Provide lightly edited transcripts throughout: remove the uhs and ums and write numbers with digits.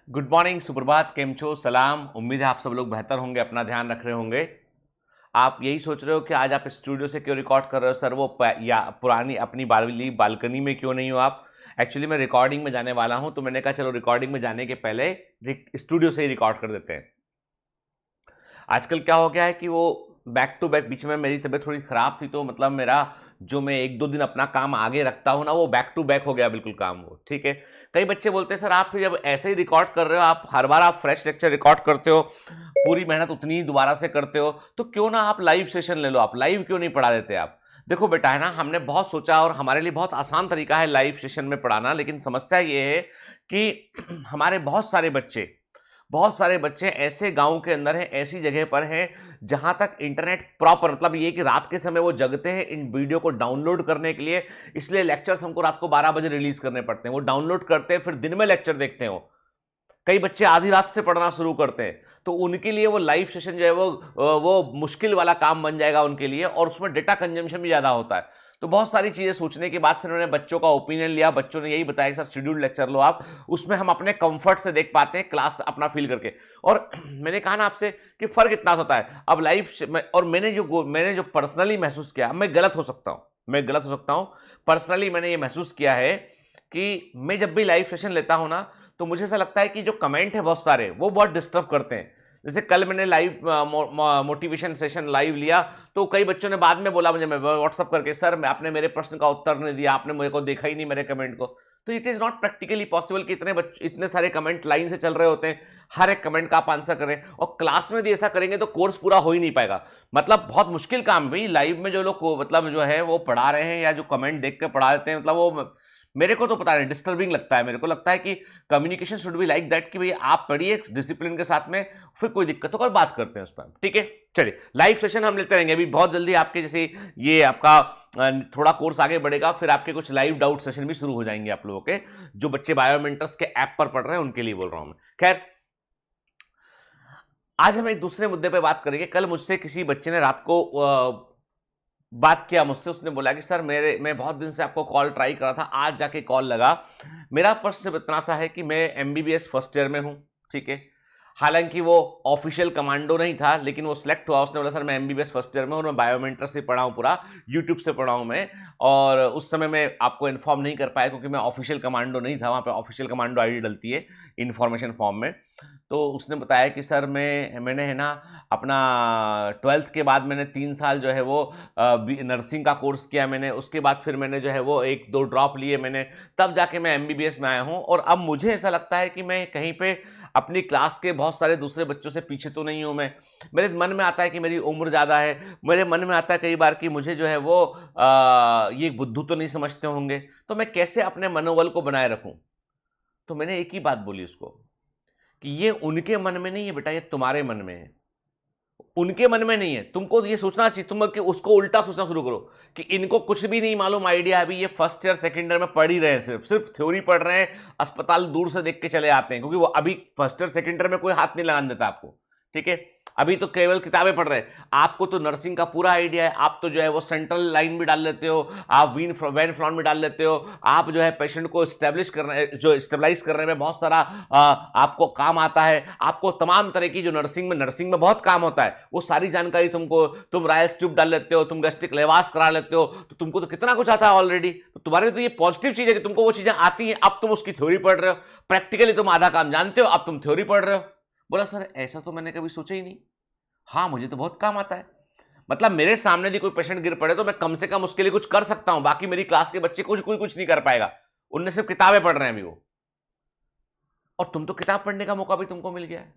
Good morning, सुप्रभात, केम छो, सलाम। उम्मीद है आप सब लोग बेहतर होंगे, अपना ध्यान रख रहे होंगे। आप यही सोच रहे हो कि आज आप स्टूडियो से क्यों रिकॉर्ड कर रहे हो सर, या पुरानी अपनी बालकनी में क्यों नहीं हो आप। एक्चुअली मैं रिकॉर्डिंग में जाने वाला हूं, तो मैंने कहा चलो रिकॉर्डिंग में जाने के पहले स्टूडियो से ही रिकॉर्ड कर देते हैं। आजकल क्या हो गया है कि वो बैक टू बैक, बीच में मेरी तबीयत थोड़ी खराब थी, तो मतलब मेरा जो मैं एक दो दिन अपना काम आगे रखता हूं ना, वो बैक टू बैक हो गया बिल्कुल काम वो। ठीक है। कई बच्चे बोलते हैं सर आप फिर जब ऐसे ही रिकॉर्ड कर रहे हो, आप हर बार आप फ्रेश लेक्चर रिकॉर्ड करते हो, पूरी मेहनत उतनी ही दोबारा से करते हो, तो क्यों ना आप लाइव सेशन ले लो, आप लाइव क्यों नहीं पढ़ा देते आप। देखो बेटा, है ना, हमने बहुत सोचा और हमारे लिए बहुत आसान तरीका है लाइव सेशन में पढ़ाना, लेकिन समस्या ये है कि हमारे बहुत सारे बच्चे ऐसे गांव के अंदर हैं, ऐसी जगह पर हैं जहां तक इंटरनेट प्रॉपर, मतलब ये कि रात के समय वो जगते हैं इन वीडियो को डाउनलोड करने के लिए, इसलिए लेक्चर्स हमको रात को 12 बजे रिलीज करने पड़ते हैं। वो डाउनलोड करते हैं, फिर दिन में लेक्चर देखते हैं। कई बच्चे आधी रात से पढ़ना शुरू करते हैं, तो उनके लिए वो लाइव सेशन जो है वो मुश्किल वाला काम बन जाएगा उनके लिए, और उसमें डेटा कंजम्पशन भी ज्यादा होता है। तो बहुत सारी चीजें सोचने के बाद फिर उन्होंने बच्चों का ओपिनियन लिया। बच्चों ने यही बताया कि सर शेड्यूल्ड लेक्चर लो आप, उसमें हम अपने कंफर्ट से देख पाते हैं, क्लास अपना फील करके। और मैंने कहा ना आपसे कि फर्क इतना होता है अब लाइव और मैंने जो पर्सनली महसूस किया, मैं गलत हो सकता हूं, पर्सनली मैंने ये महसूस किया है कि मैं जब भी लाइव सेशन लेता हूं ना, तो मुझे ऐसा लगता है कि जो कमेंट है बहुत सारे, वो बहुत डिस्टर्ब करते हैं। जैसे कल मैंने लाइव मोटिवेशन सेशन लाइव लिया, तो कई बच्चों ने बाद में बोला मुझे, मैं व्हाट्सअप करके, सर मैं आपने मेरे प्रश्न का उत्तर नहीं दिया, आपने मेरे को देखा ही नहीं मेरे कमेंट को। तो it is not practically possible कि इतने सारे कमेंट लाइन से चल रहे होते हैं, हर एक कमेंट का आप आंसर करें, और क्लास में भी ऐसा करेंगे तो कोर्स पूरा हो ही नहीं पाएगा। मतलब बहुत मुश्किल काम भाई, लाइव में जो लोग मतलब जो है वो पढ़ा रहे हैं या जो कमेंट देख के पढ़ा देते हैं, मतलब वो मेरे को तो पता नहीं, डिस्टर्बिंग लगता है। मेरे को लगता है कि communication should be like that, कि भाई आप पढ़िए डिसिप्लिन के साथ में, फिर कोई दिक्कत होगा बात करते हैं उस पर। ठीक है, चलिए लाइव सेशन हम लेते रहेंगे अभी बहुत जल्दी। आपके जैसे ये आपका थोड़ा कोर्स आगे बढ़ेगा, फिर आपके कुछ लाइव डाउट सेशन भी शुरू हो जाएंगे आप लोगों के, जो बच्चे बायोमेंटर्स के ऐप पर पढ़ रहे हैं उनके लिए बोल रहा हूं मैं। खैर, आज हम एक दूसरे मुद्दे पे बात करेंगे। कल मुझसे किसी बच्चे ने रात को बात किया मुझसे, उसने बोला कि सर मैं बहुत दिन से आपको कॉल ट्राई करा था, आज जाके कॉल लगा। मेरा प्रश्न इतना सा है कि मैं एमबीबीएस फर्स्ट ईयर में हूं। ठीक है, हालांकि वो ऑफिशियल कमांडो नहीं था, लेकिन वो सिलेक्ट हुआ। उसने बोला सर मैं एमबीबीएस फर्स्ट ईयर में हूं, मैं बायोमेंटर से पढ़ा हूं, पूरा यूट्यूब से पढ़ा हूं मैं, और उस समय मैं आपको इन्फॉर्म नहीं कर पाया क्योंकि मैं ऑफिशियल कमांडो नहीं था। वहां पे ऑफिशियल कमांडो आईडी डलती है इन्फॉर्मेशन फॉर्म में। तो उसने बताया कि सर मैंने है ना अपना 12th के बाद मैंने 3 साल जो है वो नर्सिंग का कोर्स किया मैंने, उसके बाद फिर मैंने जो है वो एक दो ड्रॉप लिए मैंने, तब जाके मैं एमबीबीएस में आया हूँ। और अब मुझे ऐसा लगता है कि मैं कहीं पे अपनी क्लास के बहुत सारे दूसरे बच्चों से पीछे तो नहीं हूँ मैं। मेरे मन में आता है कि मेरी उम्र ज़्यादा है, मेरे मन में आता है कई बार कि मुझे जो है वो ये बुद्धू तो नहीं समझते होंगे, तो मैं कैसे अपने मनोबल को बनाए रखूं। तो मैंने एक ही बात बोली उसको कि ये उनके मन में नहीं है बेटा, ये तुम्हारे मन में है। उनके मन में नहीं है, तुमको ये सोचना चाहिए, तुम कि उसको उल्टा सोचना शुरू करो कि इनको कुछ भी नहीं मालूम आइडिया, अभी ये फर्स्ट ईयर सेकंड ईयर में पढ़ ही रहे हैं, सिर्फ सिर्फ थ्योरी पढ़ रहे हैं, अस्पताल दूर से देख के चले आते हैं, क्योंकि वो अभी फर्स्ट ईयर सेकंड ईयर में कोई हाथ नहीं लगाने देता आपको। ठीक है, अभी तो केवल किताबें पढ़ रहे हैं। आपको तो नर्सिंग का पूरा आइडिया है, आप तो जो है वो सेंट्रल लाइन भी डाल लेते हो, आप वैन फ्लॉन भी डाल लेते हो, आप जो है पेशेंट को स्टेब्लिश करने, जो स्टेबलाइज करने में बहुत सारा आपको काम आता है। आपको तमाम तरह की जो नर्सिंग में बहुत काम होता है, वो सारी जानकारी तुम राइस ट्यूब डाल लेते हो, तुम गैस्ट्रिक लेवास करा लेते हो, तो तुमको तो कितना कुछ आता है ऑलरेडी। तो तुम्हारे तो ये पॉजिटिव चीज है कि तुमको वो चीजें आती हैं, अब तुम उसकी थ्योरी पढ़ रहे हो, प्रैक्टिकली तुम आधा काम जानते हो, अब तुम थ्योरी पढ़ रहे हो। बोला सर ऐसा तो मैंने कभी सोचा ही नहीं, हाँ मुझे तो बहुत काम आता है। मतलब मेरे सामने भी कोई पेशेंट गिर पड़े तो मैं कम से कम उसके लिए कुछ कर सकता हूं, बाकी मेरी क्लास के बच्चे कोई कुछ नहीं कर पाएगा, उनने सिर्फ किताबें पढ़ रहे हैं अभी वो, और तुम तो किताब पढ़ने का मौका भी तुमको मिल गया है।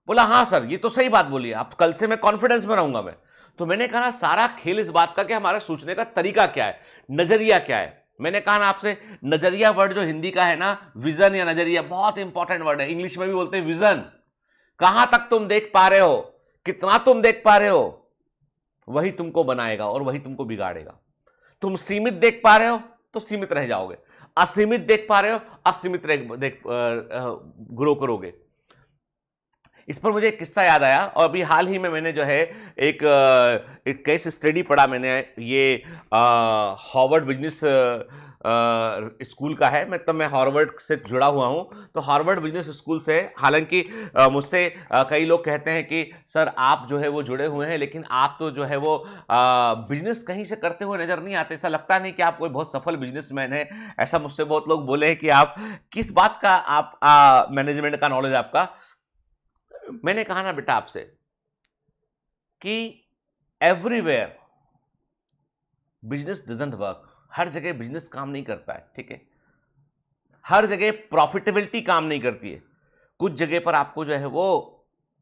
बोला हाँ सर ये तो सही बात बोली, अब कल से मैं कॉन्फिडेंस में रहूंगा मैं। तो मैंने कहा सारा खेल इस बात का कि हमारे सोचने का तरीका क्या है, नजरिया क्या है। मैंने कहा ना आपसे, नजरिया वर्ड जो हिंदी का है ना, विजन या नजरिया, बहुत इंपॉर्टेंट वर्ड है, इंग्लिश में भी बोलते हैं विजन। कहां तक तुम देख पा रहे हो, कितना तुम देख पा रहे हो, वही तुमको बनाएगा और वही तुमको बिगाड़ेगा। तुम सीमित देख पा रहे हो तो सीमित रह जाओगे, असीमित देख पा रहे हो असीमित ग्रो करोगे। इस पर मुझे एक किस्सा याद आया, और अभी हाल ही में मैंने जो है एक केस स्टडी पढ़ा मैंने, ये हार्वर्ड बिजनेस स्कूल का है, मैं हार्वर्ड से जुड़ा हुआ हूं, तो हार्वर्ड बिजनेस स्कूल से, हालांकि मुझसे कई लोग कहते हैं कि सर आप जो है वो जुड़े हुए हैं, लेकिन आप तो जो है वो बिजनेस कहीं से करते हुए नजर नहीं आते, ऐसा लगता नहीं कि आप कोई बहुत सफल बिजनेसमैन है। ऐसा मुझसे बहुत लोग बोले हैं कि आप किस बात का आप मैनेजमेंट का नॉलेज आपका। मैंने कहा ना बेटा आपसे कि एवरीवेयर बिजनेस डजंट वर्क, हर जगह बिजनेस काम नहीं करता है, ठीक है, हर जगह प्रॉफिटेबिलिटी काम नहीं करती है। कुछ जगह पर आपको जो है वो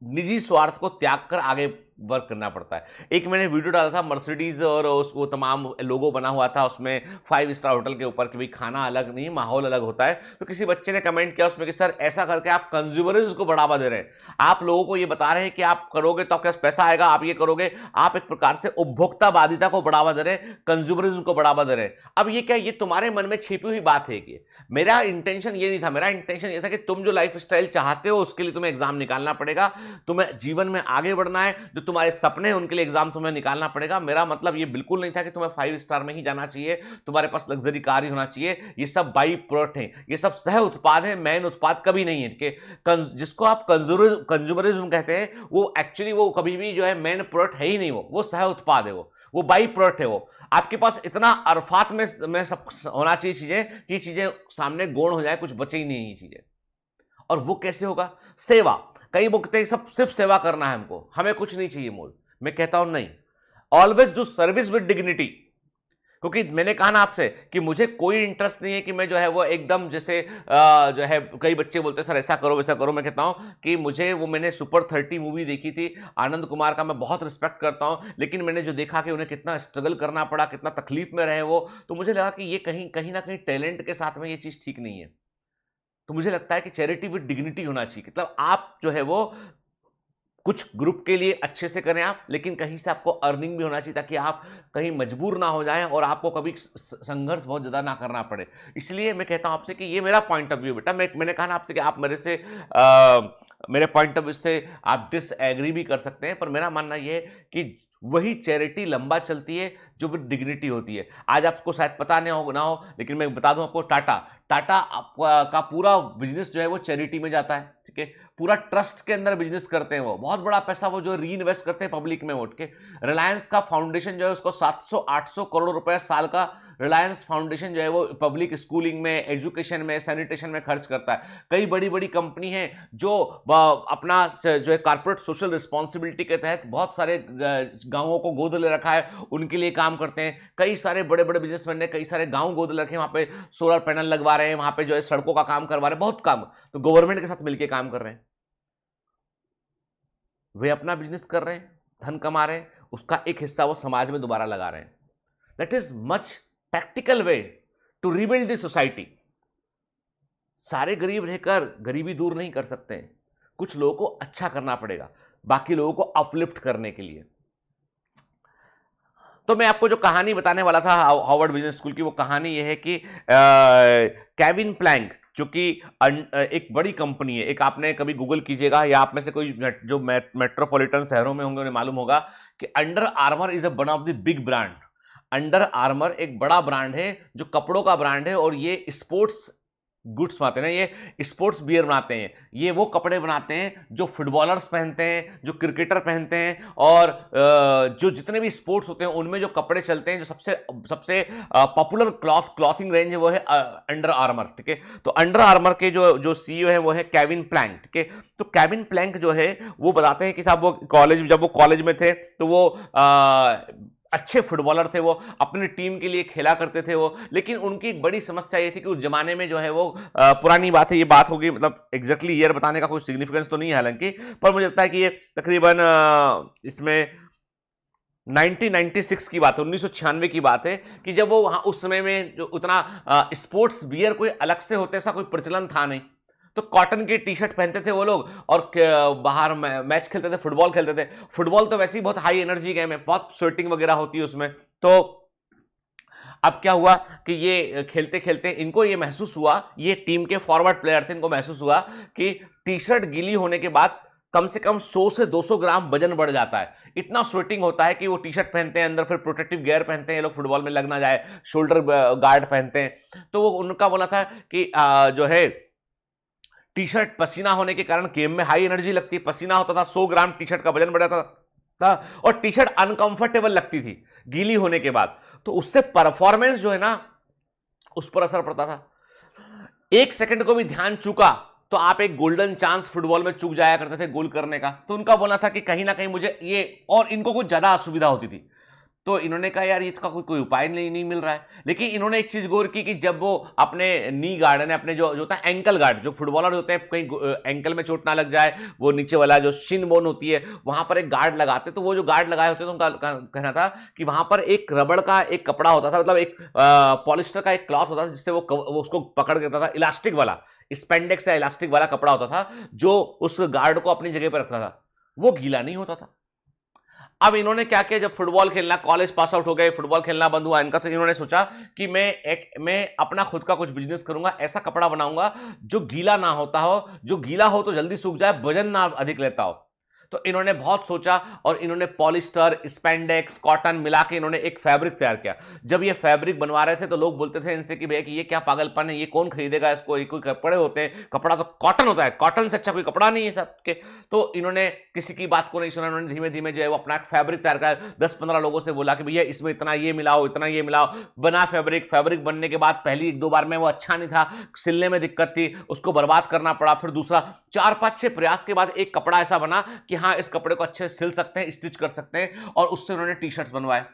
निजी स्वार्थ को त्याग कर आगे वर्क करना पड़ता है। एक मैंने वीडियो डाला था मर्सिडीज और वो तमाम लोगो बना हुआ था उसमें 5 स्टार होटल के ऊपर कि भाई खाना अलग नहीं, माहौल अलग होता है। तो किसी बच्चे ने कमेंट किया उसमें कि सर ऐसा करके आप कंज्यूमरिज्म को बढ़ावा दे रहे हैं, आप लोगों को ये बता रहे हैं कि आप करोगे तो आपके पास पैसा आएगा, आप ये करोगे, आप एक प्रकार से उपभोक्तावादिता को बढ़ावा दे रहे हैं, कंज्यूमरिज्म को बढ़ावा दे रहे हैं। अब ये क्या, ये तुम्हारे मन में छिपी हुई बात है कि मेरा इंटेंशन ये नहीं था। मेरा इंटेंशन ये था कि तुम जो लाइफ स्टाइल चाहते हो उसके लिए तुम्हें एग्जाम निकालना पड़ेगा, तुम्हें जीवन में आगे बढ़ना है, जो तुम्हारे सपने हैं उनके लिए एग्जाम तुम्हें निकालना पड़ेगा। मेरा मतलब ये बिल्कुल नहीं था कि तुम्हें 5 स्टार में ही जाना चाहिए, तुम्हारे पास लग्जरी कार ही होना चाहिए। ये सब बाई प्रोडक्ट हैं, ये सब सह उत्पाद है, मेन उत्पाद कभी नहीं है कि जिसको आप कंज्यूमरिज्म कहते हैं वो एक्चुअली वो कभी भी जो है मेन प्रोडक्ट है ही नहीं, वो सह उत्पाद है, वो बाई प्रोडक्ट है। वो आपके पास इतना अरफात में सब होना चाहिए चीजें कि चीजें सामने गौण हो जाए, कुछ बचे ही नहीं ये चीजें। और वो कैसे होगा? सेवा। कई लोग कहते हैं सब सिर्फ सेवा करना है हमको, हमें कुछ नहीं चाहिए मोल। मैं कहता हूं नहीं, always do service with dignity. क्योंकि मैंने कहा ना आपसे कि मुझे कोई इंटरेस्ट नहीं है कि मैं जो है वो एकदम जैसे जो है कई बच्चे बोलते हैं सर ऐसा करो वैसा करो। मैं कहता हूं कि मुझे वो, मैंने सुपर 30 मूवी देखी थी, आनंद कुमार का मैं बहुत रिस्पेक्ट करता हूं, लेकिन मैंने जो देखा कि उन्हें कितना स्ट्रगल करना पड़ा, कितना तकलीफ में रहे वो, तो मुझे लगा कि ये कहीं ना कहीं टैलेंट के साथ में ये चीज ठीक नहीं है। तो मुझे लगता है कि चैरिटी विद डिग्निटी होना चाहिए। मतलब आप जो है वो कुछ ग्रुप के लिए अच्छे से करें आप, लेकिन कहीं से आपको अर्निंग भी होना चाहिए ताकि आप कहीं मजबूर ना हो जाएं और आपको कभी संघर्ष बहुत ज़्यादा ना करना पड़े। इसलिए मैं कहता हूं आपसे कि ये मेरा पॉइंट ऑफ व्यू बेटा। मैंने कहा ना आपसे कि आप मेरे पॉइंट ऑफ व्यू से आप डिसएग्री भी कर सकते हैं, पर मेरा मानना यह है कि वही चैरिटी लंबा चलती है जो विद डिग्निटी होती है। आज आपको शायद पता नहीं ना हो, लेकिन मैं बता दूं आपको, टाटा का पूरा बिजनेस जो है वो चैरिटी में जाता है, ठीक है, पूरा ट्रस्ट के अंदर बिजनेस करते हैं। वो बहुत बड़ा पैसा वो जो री इन्वेस्ट करते हैं पब्लिक में उठ के। रिलायंस का फाउंडेशन जो है उसको 700-800 करोड़ रुपए साल का रिलायंस फाउंडेशन जो है वो पब्लिक स्कूलिंग में, एजुकेशन में, सैनिटेशन में खर्च करता है। कई बड़ी बड़ी कंपनी है जो अपना जो है कॉर्पोरेट सोशल रिस्पॉन्सिबिलिटी के तहत बहुत सारे गांवों को गोद ले रखा है, उनके लिए काम करते हैं। कई सारे बड़े बड़े बिजनेसमैन ने कई सारे गांव गोद ले रखे हैं, वहां पे सोलर पैनल लगवा रहे हैं, वहां पे जो है सड़कों का काम करवा रहे हैं, बहुत काम तो गवर्नमेंट के साथ मिलकर काम कर रहे हैं। वे अपना बिजनेस कर रहे हैं, धन कमा रहे हैं, उसका एक हिस्सा वो समाज में दोबारा लगा रहे हैं। That is much practical way to rebuild the society. सारे गरीब रहकर गरीबी दूर नहीं कर सकते हैं, कुछ लोगों को अच्छा करना पड़ेगा बाकी लोगों को अपलिफ्ट करने के लिए। तो मैं आपको जो कहानी बताने वाला था हार्वर्ड बिजनेस स्कूल की, वो कहानी ये है कि केविन प्लैंक जो कि एक बड़ी कंपनी है, एक आपने कभी गूगल कीजिएगा या आप में से कोई जो मेट्रोपॉलिटन शहरों में होंगे उन्हें मालूम होगा कि under armour is one of the big brand. Under armour एक बड़ा ब्रांड है जो कपड़ों का ब्रांड है, और ये स्पोर्ट्स गुड्स बनाते हैं, ये स्पोर्ट्स बियर बनाते हैं। ये वो कपड़े बनाते हैं जो फुटबॉलर्स पहनते हैं, जो क्रिकेटर पहनते हैं, और जो जितने भी स्पोर्ट्स होते हैं उनमें जो कपड़े चलते हैं, जो सबसे पॉपुलर क्लॉथिंग रेंज है वो है अंडर आर्मर, ठीक है। तो अंडर आर्मर के जो सीईओ है वो है केविन प्लैंक, ठीक है। तो केविन प्लैंक जो है वो बताते हैं कि साहब जब वो कॉलेज में थे तो वो अच्छे फुटबॉलर थे, वो अपनी टीम के लिए खेला करते थे वो, लेकिन उनकी एक बड़ी समस्या ये थी कि उस जमाने में जो है वो पुरानी बात है, ये बात होगी, मतलब एग्जैक्टली ईयर बताने का कोई सिग्निफिकेंस तो नहीं है हालांकि, पर मुझे लगता है कि ये तकरीबन इसमें 1996 की बात है, 1996 की बात है कि जब वो वहां उस समय में जो उतना स्पोर्ट्स बियर कोई अलग से होते ऐसा कोई प्रचलन था नहीं, तो कॉटन के टी शर्ट पहनते थे वो लोग और बाहर मैच खेलते थे, फुटबॉल खेलते थे। फुटबॉल तो वैसे ही बहुत हाई एनर्जी गेम है, बहुत स्वेटिंग वगैरह होती है उसमें। तो अब क्या हुआ कि ये खेलते खेलते इनको ये महसूस हुआ, ये टीम के फॉरवर्ड प्लेयर थे, इनको महसूस हुआ कि टी शर्ट गीली होने के बाद कम से कम 100 से 200 ग्राम वजन बढ़ जाता है। इतना स्वेटिंग होता है कि वो टी शर्ट पहनते हैं, अंदर फिर प्रोटेक्टिव गियर पहनते हैं, ये लोग फुटबॉल में लग ना जाए, शोल्डर गार्ड पहनते हैं। तो वो उनका बोला था कि जो है टी शर्ट पसीना होने के कारण गेम में हाई एनर्जी लगती है, पसीना होता था, 100 ग्राम टी शर्ट का वजन बढ़ जाता था और टी शर्ट अनकंफर्टेबल लगती थी गीली होने के बाद। तो उससे परफॉर्मेंस जो है ना उस पर असर पड़ता था। एक सेकंड को भी ध्यान चूका तो आप एक गोल्डन चांस फुटबॉल में चूक जाया करते थे गोल करने का। तो उनका बोलना था कि कहीं ना कहीं मुझे ये, और इनको कुछ ज्यादा असुविधा होती थी। तो इन्होंने कहा यार इसका कोई उपाय नहीं मिल रहा है। लेकिन इन्होंने एक चीज गौर की कि जब वो अपने नी गार्ड ने अपने जो होता है एंकल गार्ड, जो फुटबॉलर होते हैं कहीं एंकल में चोट ना लग जाए, वो नीचे वाला जो शिन बोन होती है वहां पर एक गार्ड लगाते, तो वो जो गार्ड लगाए होते तो उनका कहना था कि वहां पर एक रबड़ का एक कपड़ा होता था, मतलब एक पॉलिस्टर का एक क्लॉथ होता था जिससे वो उसको पकड़ देता था, इलास्टिक वाला, स्पेंडेक्स या इलास्टिक वाला कपड़ा होता था जो उस गार्ड को अपनी जगह पर रखता था, वो गीला नहीं होता था। अब इन्होंने क्या किया, जब फुटबॉल खेलना, कॉलेज पास आउट हो गए, फुटबॉल खेलना बंद हुआ इनका, तो इन्होंने सोचा कि मैं अपना खुद का कुछ बिजनेस करूंगा, ऐसा कपड़ा बनाऊंगा जो गीला ना होता हो, जो गीला हो तो जल्दी सूख जाए, वजन ना अधिक लेता हो। तो इन्होंने बहुत सोचा और इन्होंने पॉलिस्टर, स्पेंडेक्स, कॉटन मिला के इन्होंने एक फैब्रिक तैयार किया। जब ये फैब्रिक बनवा रहे थे तो लोग बोलते थे इनसे कि भैया कि ये क्या पागलपन है, ये कौन खरीदेगा इसको, ये कोई कपड़े होते हैं, कपड़ा तो कॉटन होता है, कॉटन से अच्छा कोई कपड़ा नहीं है सबके। तो इन्होंने किसी की बात को नहीं सुना, इन्होंने धीमे धीमे जो है वो अपना एक फैब्रिक तैयार किया। 10-15 लोगों से बोला कि भैया इसमें इतना ये मिलाओ, इतना ये मिलाओ, बना फैब्रिक बनने के बाद पहली 1-2 बार में वो अच्छा नहीं था, सिलने में दिक्कत थी, उसको बर्बाद करना पड़ा। फिर दूसरा 4-5-6 प्रयास के बाद एक कपड़ा ऐसा बना कि हाँ इस कपड़े को अच्छे से सिल सकते हैं, स्टिच कर सकते हैं, और उससे उन्होंने टी शर्ट्स बनवाए।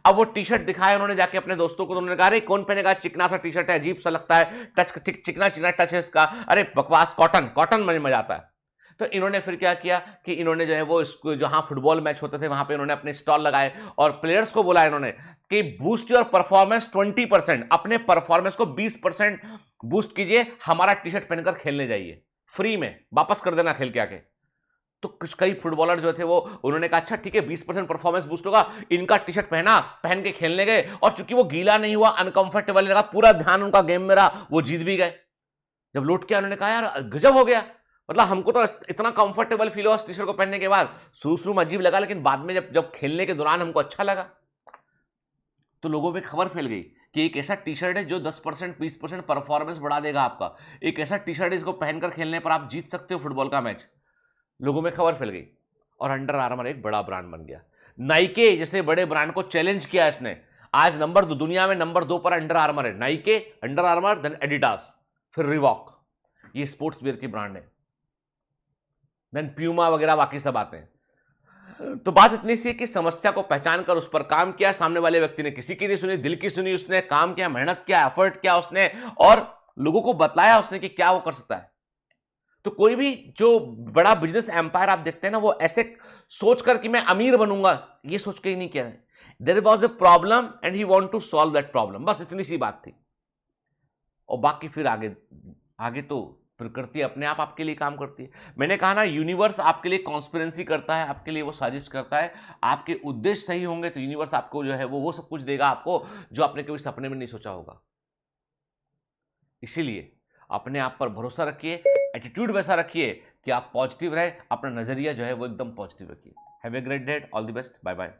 अब वो टी शर्ट दिखाए उन्होंने जाके अपने दोस्तों को, तो उन्होंने कहा अरे कौन पहनेगा, चिकना सा टी शर्ट है, अजीब सा लगता है, टच चिकना चिकना टच है इसका, अरे बकवास, कॉटन में मजा आता है। तो इन्होंने फिर क्या किया कि इन्होंने जो है वो जहां फुटबॉल मैच होते थे वहां पे इन्होंने अपने स्टॉल लगाए और प्लेयर्स को बोला इन्होंने कि बूस्ट योर परफॉर्मेंस 20%, अपने परफॉर्मेंस को 20% बूस्ट कीजिए, हमारा टी शर्ट पहनकर खेलने जाइए, फ्री में वापस कर देना खेल के आके। तो कुछ कई फुटबॉलर जो थे वो उन्होंने कहा अच्छा ठीक है 20% परफॉर्मेंस बूस्ट होगा, इनका टी शर्ट पहना, पहन के खेलने गए, और चूंकि वो गीला नहीं हुआ, अनकंफर्टेबल लगा, पूरा ध्यान उनका गेम में रहा, वो जीत भी गए। जब लौट के उन्होंने कहा यार गजब हो गया, मतलब हमको तो इतना कंफर्टेबल फील हुआ टी शर्ट को पहनने के बाद, शुरू में अजीब लगा लेकिन बाद में जब खेलने के दौरान हमको अच्छा लगा। तो लोगों में खबर फैल गई कि एक ऐसा टी शर्ट है जो 10% 20% परफॉर्मेंस बढ़ा देगा आपका, एक ऐसा टी शर्ट है इसको पहनकर खेलने पर आप जीत सकते हो फुटबॉल का मैच। लोगों में खबर फैल गई और अंडर आर्मर एक बड़ा ब्रांड बन गया। नाइके जैसे बड़े ब्रांड को चैलेंज किया इसने। आज नंबर 2 दुनिया में, नंबर 2 पर अंडर आर्मर है, Nike, Under Armour, then Adidas, फिर रिवॉक, ये स्पोर्ट्स वियर की ब्रांड है, देन प्यूमा वगैरह बाकी सब आते हैं। तो बात इतनी सी कि समस्या को पहचान कर उस पर काम किया, सामने वाले व्यक्ति ने किसी की नहीं सुनी, दिल की सुनी, उसने काम किया, मेहनत किया, एफर्ट किया उसने, और लोगों को बताया उसने कि क्या वो कर सकता है। तो कोई भी जो बड़ा बिजनेस एम्पायर आप देखते हैं ना, वो ऐसे सोच कर कि मैं अमीर बनूंगा, ये सोच के ही नहीं किया है। There was a problem and he want to solve that problem, बस इतनी सी बात थी। और बाकी फिर आगे आगे तो प्रकृति अपने आप आपके लिए काम करती है। मैंने कहा ना, यूनिवर्स आपके लिए कॉन्स्पिरेंसी करता है, आपके लिए वो साजिश करता है। आपके उद्देश्य सही होंगे तो यूनिवर्स आपको जो है वो सब कुछ देगा आपको जो आपने कभी सपने में नहीं सोचा होगा। इसीलिए अपने आप पर भरोसा रखिए, एटीट्यूड वैसा रखिए कि आप पॉजिटिव रहे, अपना नजरिया जो है वो एकदम पॉजिटिव रखिए। Have a great day, all the best, bye bye.